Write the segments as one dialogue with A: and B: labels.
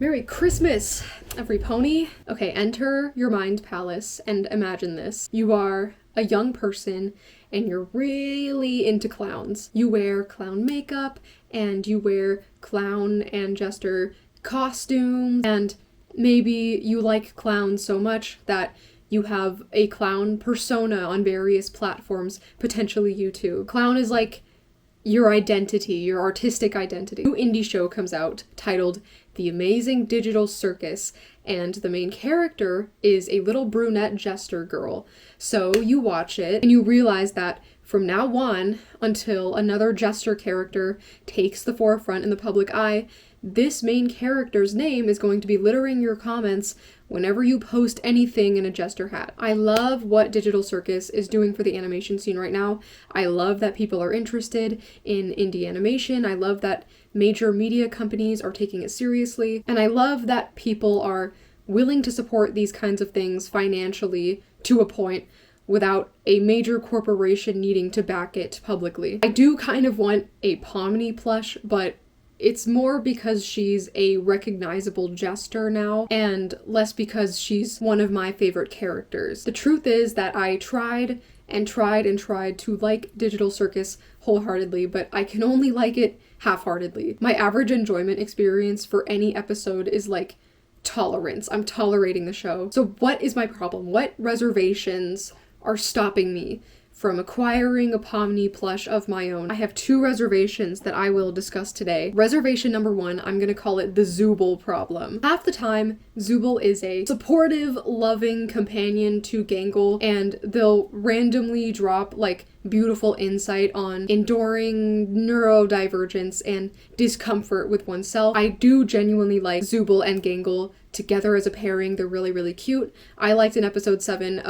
A: Merry Christmas, every pony. Okay, enter your mind palace and imagine this. You are a young person and you're really into clowns. You wear clown makeup and you wear clown and jester costumes, and maybe you like clowns so much that you have a clown persona on various platforms, potentially YouTube. Clown is like your identity, your artistic identity. A new indie show comes out titled The Amazing Digital Circus, and the main character is a little brunette jester girl. So you watch it and you realize that from now on, until another jester character takes the forefront in the public eye, this main character's name is going to be littering your comments whenever you post anything in a jester hat. I love what Digital Circus is doing for the animation scene right now. I love that people are interested in indie animation. I love that major media companies are taking it seriously. And I love that people are willing to support these kinds of things financially to a point without a major corporation needing to back it publicly. I do kind of want a Pomni plush, but it's more because she's a recognizable jester now, and less because she's one of my favorite characters. The truth is that I tried to like Digital Circus wholeheartedly, but I can only like it half-heartedly. My average enjoyment experience for any episode is like tolerance. I'm tolerating the show. So what is my problem? What reservations are stopping me from acquiring a Pomni plush of my own? I have 2 reservations that I will discuss today. Reservation number 1, I'm gonna call it the Zubil problem. Half the time, Zubil is a supportive, loving companion to Gangle, and they'll randomly drop like beautiful insight on enduring neurodivergence and discomfort with oneself. I do genuinely like Zubil and Gangle together as a pairing. They're really, really cute. I liked in episode 7,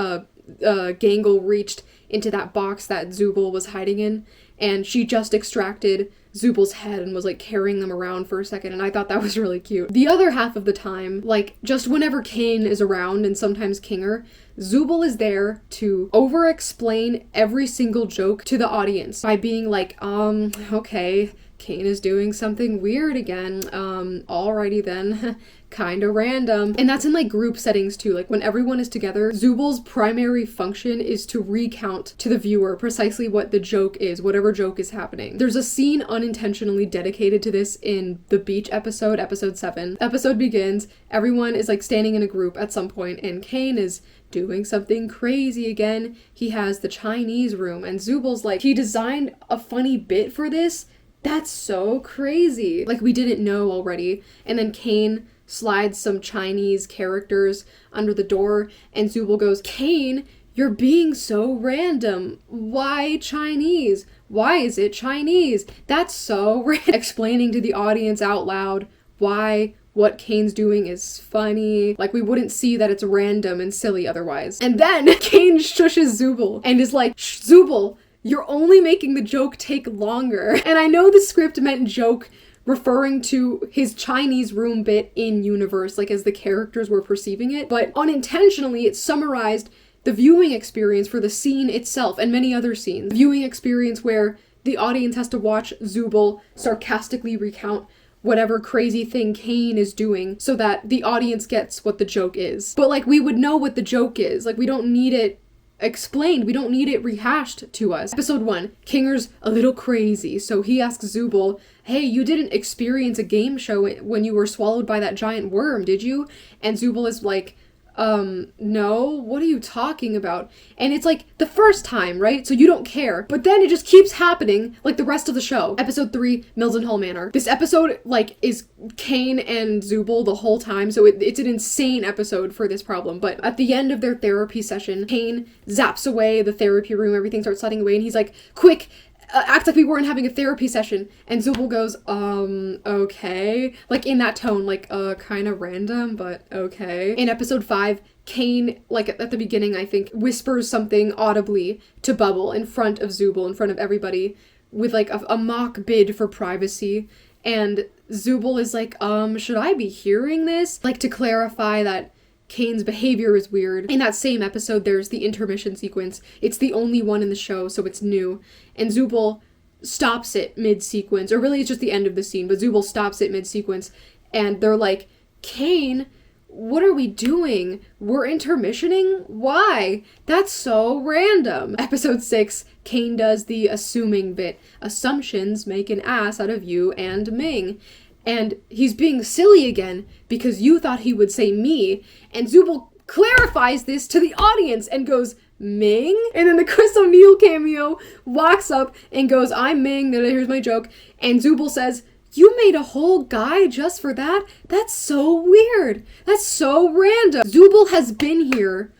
A: Gangle reached into that box that Zubil was hiding in, and she just extracted Zubil's head and was like carrying them around for a second, and I thought that was really cute. The other half of the time, like just whenever Kane is around and sometimes Kinger, Zubil is there to over-explain every single joke to the audience by being like, okay, Kane is doing something weird again, alrighty then. Kinda random. And that's in like group settings too. Like when everyone is together, Zubil's primary function is to recount to the viewer precisely what the joke is, whatever joke is happening. There's a scene unintentionally dedicated to this in the beach episode, episode 7. Episode begins, everyone is like standing in a group at some point, and Kane is doing something crazy again. He has the Chinese room, and Zubil's like, he designed a funny bit for this? That's so crazy. Like we didn't know already. And then Kane slides some Chinese characters under the door, and Zubil goes, Kane, you're being so random. Why Chinese? Why is it Chinese? That's so random. Explaining to the audience out loud why what Kane's doing is funny. Like we wouldn't see that it's random and silly otherwise. And then Kane shushes Zubil and is like, Zubil, you're only making the joke take longer. And I know the script meant joke referring to his Chinese room bit in universe, like as the characters were perceiving it, but unintentionally it summarized the viewing experience for the scene itself and many other scenes. Viewing experience where the audience has to watch Zubil sarcastically recount whatever crazy thing Kane is doing so that the audience gets what the joke is. But like we would know what the joke is. Like we don't need it explained. We don't need it rehashed to us. Episode 1, Kinger's a little crazy, so he asks Zubil, hey, you didn't experience a game show when you were swallowed by that giant worm, did you? And Zubil is like, no, what are you talking about? And it's like the first time, right? So you don't care. But then it just keeps happening like the rest of the show. Episode 3, Mildenhall Manor. This episode, like, is Kane and Zubil the whole time, so it's an insane episode for this problem. But at the end of their therapy session, Kane zaps away the therapy room, everything starts sliding away, and he's like, quick, act like we weren't having a therapy session. And Zubil goes, okay. Like in that tone, like, kind of random, but okay. In episode 5, Kane, like at the beginning, I think, whispers something audibly to Bubble in front of Zubil, in front of everybody, with like a mock bid for privacy. And Zubil is like, should I be hearing this? Like to clarify that Kane's behavior is weird. In that same episode, there's the intermission sequence. It's the only one in the show, so it's new. And Zubil stops it mid-sequence, or really it's just the end of the scene, but Zubil stops it mid-sequence, and they're like, Kane, what are we doing? We're intermissioning? Why? That's so random. Episode 6, Kane does the assuming bit. Assumptions make an ass out of you and Ming. And he's being silly again because you thought he would say me. And Zubil clarifies this to the audience and goes, Ming? And then the Chris O'Neill cameo walks up and goes, I'm Ming, then here's my joke. And Zubil says, you made a whole guy just for that? That's so weird. That's so random. Zubil has been here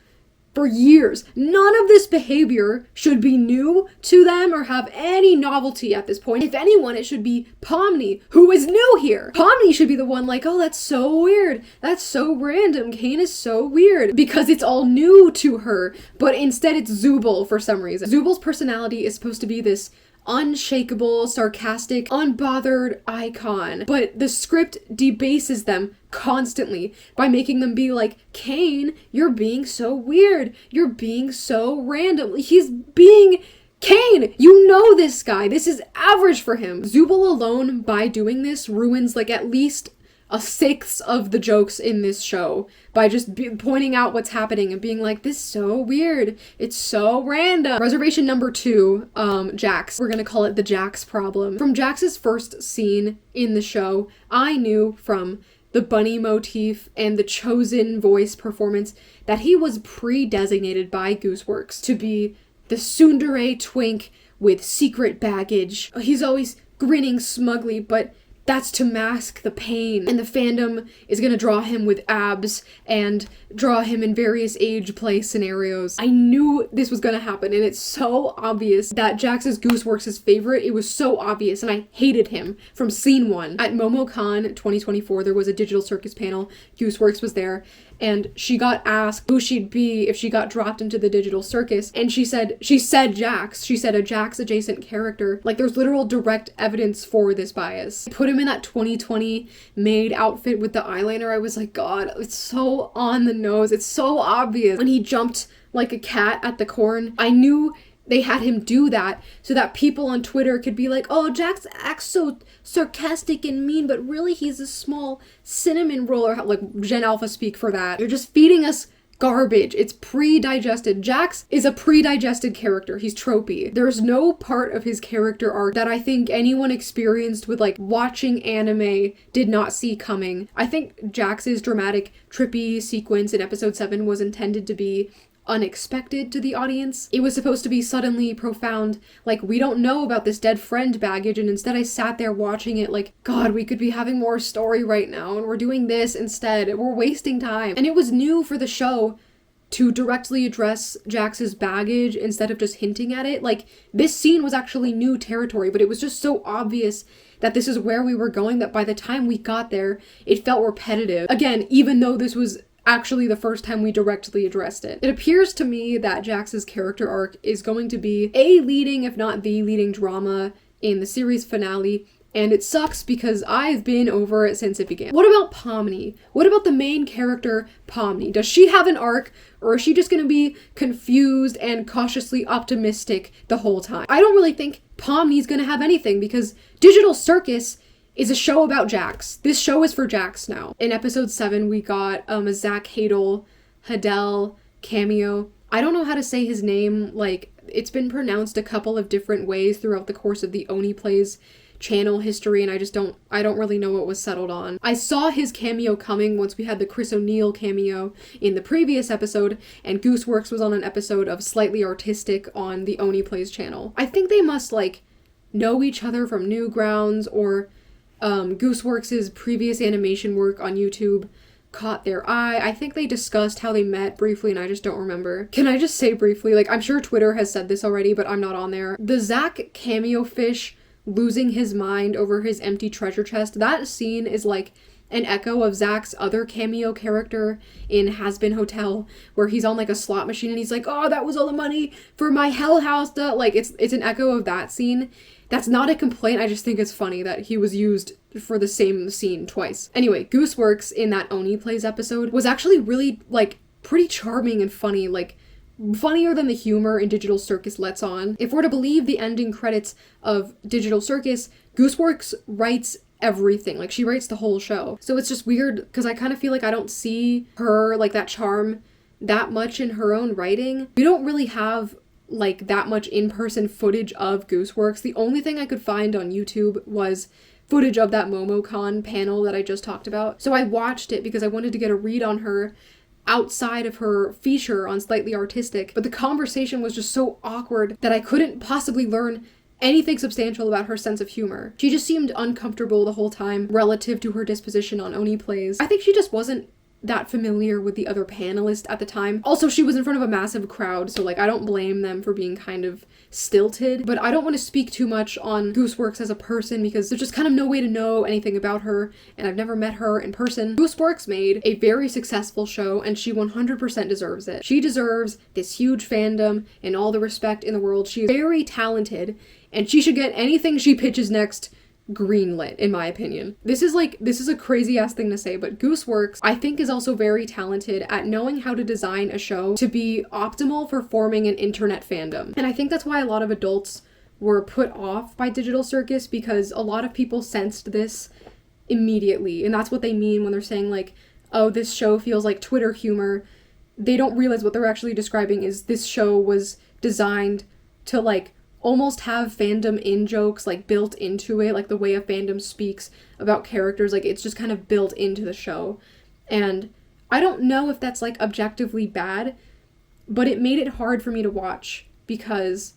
A: for years. None of this behavior should be new to them or have any novelty at this point. If anyone, it should be Pomni, who is new here. Pomni should be the one like, oh, that's so weird. That's so random. Kane is so weird because it's all new to her. But instead it's Zubil for some reason. Zubil's personality is supposed to be this unshakable, sarcastic, unbothered icon. But the script debases them constantly by making them be like, Kane, you're being so weird. You're being so random. He's being Kane. You know this guy. This is average for him. Zubil alone, by doing this, ruins like at least a sixth of the jokes in this show by just pointing out what's happening and being like, this is so weird. It's so random. Reservation number 2, Jax. We're gonna call it the Jax problem. From Jax's first scene in the show, I knew from the bunny motif and the chosen voice performance that he was pre-designated by Gooseworks to be the tsundere twink with secret baggage. He's always grinning smugly, but that's to mask the pain. And the fandom is gonna draw him with abs and draw him in various age play scenarios. I knew this was gonna happen, and it's so obvious that Jax is Gooseworks' favorite. It was so obvious, and I hated him from scene 1. At MomoCon 2024, there was a Digital Circus panel. Gooseworks was there, and she got asked who she'd be if she got dropped into the Digital Circus, and she said Jax. She said a Jax adjacent character. Like, there's literal direct evidence for this bias. Put him in that 2020 maid outfit with the eyeliner. I was like, God, it's so on the nose. It's so obvious. When he jumped like a cat at the corn, I knew they had him do that so that people on Twitter could be like, oh, Jax acts so sarcastic and mean, but really he's a small cinnamon roll, or like Gen Alpha speak for that. You're just feeding us garbage. It's pre-digested. Jax is a pre-digested character. He's tropey. There's no part of his character arc that I think anyone experienced with like watching anime did not see coming. I think Jax's dramatic trippy sequence in episode 7 was intended to be unexpected to the audience. It was supposed to be suddenly profound, like, we don't know about this dead friend baggage, and instead I sat there watching it like, God, we could be having more story right now, and we're doing this instead. We're wasting time. And it was new for the show to directly address Jax's baggage instead of just hinting at it. Like, this scene was actually new territory, but it was just so obvious that this is where we were going that by the time we got there, it felt repetitive. Again, even though this was actually the first time we directly addressed it. It appears to me that Jax's character arc is going to be a leading, if not the leading drama in the series finale, and it sucks because I've been over it since it began. What about Pomni? What about the main character, Pomni? Does she have an arc, or is she just gonna be confused and cautiously optimistic the whole time? I don't really think Pomni's gonna have anything because Digital Circus is a show about Jax. This show is for Jax now. In episode 7, we got a Zach Hadel cameo. I don't know how to say his name. Like, it's been pronounced a couple of different ways throughout the course of the Oni Plays channel history, and I don't really know what was settled on. I saw his cameo coming once we had the Chris O'Neill cameo in the previous episode, and Gooseworks was on an episode of Slightly Artistic on the Oni Plays channel. I think they must, like, know each other from Newgrounds, or Gooseworks' previous animation work on YouTube caught their eye. I think they discussed how they met briefly, and I just don't remember. Can I just say briefly, like, I'm sure Twitter has said this already, but I'm not on there. The Zach cameo fish losing his mind over his empty treasure chest, that scene is like an echo of Zach's other cameo character in Has Been Hotel, where he's on like a slot machine and he's like, oh, that was all the money for my hell house. Like, it's an echo of that scene. That's not a complaint, I just think it's funny that he was used for the same scene twice. Anyway, Gooseworks in that Oni Plays episode was actually really, like, pretty charming and funny, like, funnier than the humor in Digital Circus lets on. If we're to believe the ending credits of Digital Circus, Gooseworks writes everything. Like, she writes the whole show. So it's just weird because I kind of feel like I don't see her, like, that charm that much in her own writing. We don't really have like that much in-person footage of Gooseworks. The only thing I could find on YouTube was footage of that MomoCon panel that I just talked about. So I watched it because I wanted to get a read on her outside of her feature on Slightly Artistic, but the conversation was just so awkward that I couldn't possibly learn anything substantial about her sense of humor. She just seemed uncomfortable the whole time relative to her disposition on Oni Plays. I think she just wasn't that familiar with the other panelists at the time. Also, she was in front of a massive crowd, so like I don't blame them for being kind of stilted, but I don't want to speak too much on Gooseworks as a person because there's just kind of no way to know anything about her, and I've never met her in person. Gooseworks made a very successful show, and she 100% deserves it. She deserves this huge fandom and all the respect in the world. She is very talented, and she should get anything she pitches next greenlit, in my opinion. This is a crazy ass thing to say, but Gooseworks, I think, is also very talented at knowing how to design a show to be optimal for forming an internet fandom. And I think that's why a lot of adults were put off by Digital Circus, because a lot of people sensed this immediately. And that's what they mean when they're saying like, oh, this show feels like Twitter humor. They don't realize what they're actually describing is this show was designed to like almost have fandom in jokes like built into it, like the way a fandom speaks about characters, like it's just kind of built into the show. And I don't know if that's like objectively bad, but it made it hard for me to watch because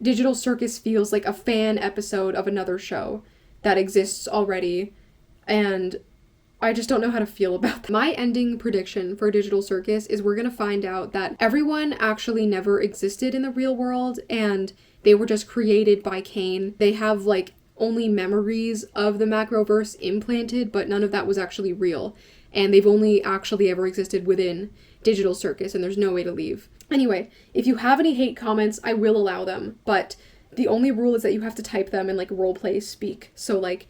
A: Digital Circus feels like a fan episode of another show that exists already, and I just don't know how to feel about that. My ending prediction for Digital Circus is we're gonna find out that everyone actually never existed in the real world, and they were just created by Kane. They have like only memories of the Macroverse implanted, but none of that was actually real. And they've only actually ever existed within Digital Circus, and there's no way to leave. Anyway, if you have any hate comments, I will allow them, but the only rule is that you have to type them in like roleplay speak. So like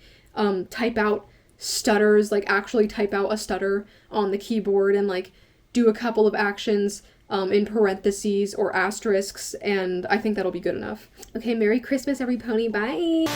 A: type out stutters, like actually type out a stutter on the keyboard and like do a couple of actions in parentheses or asterisks, and I think that'll be good enough. Okay, Merry Christmas, every pony. Bye!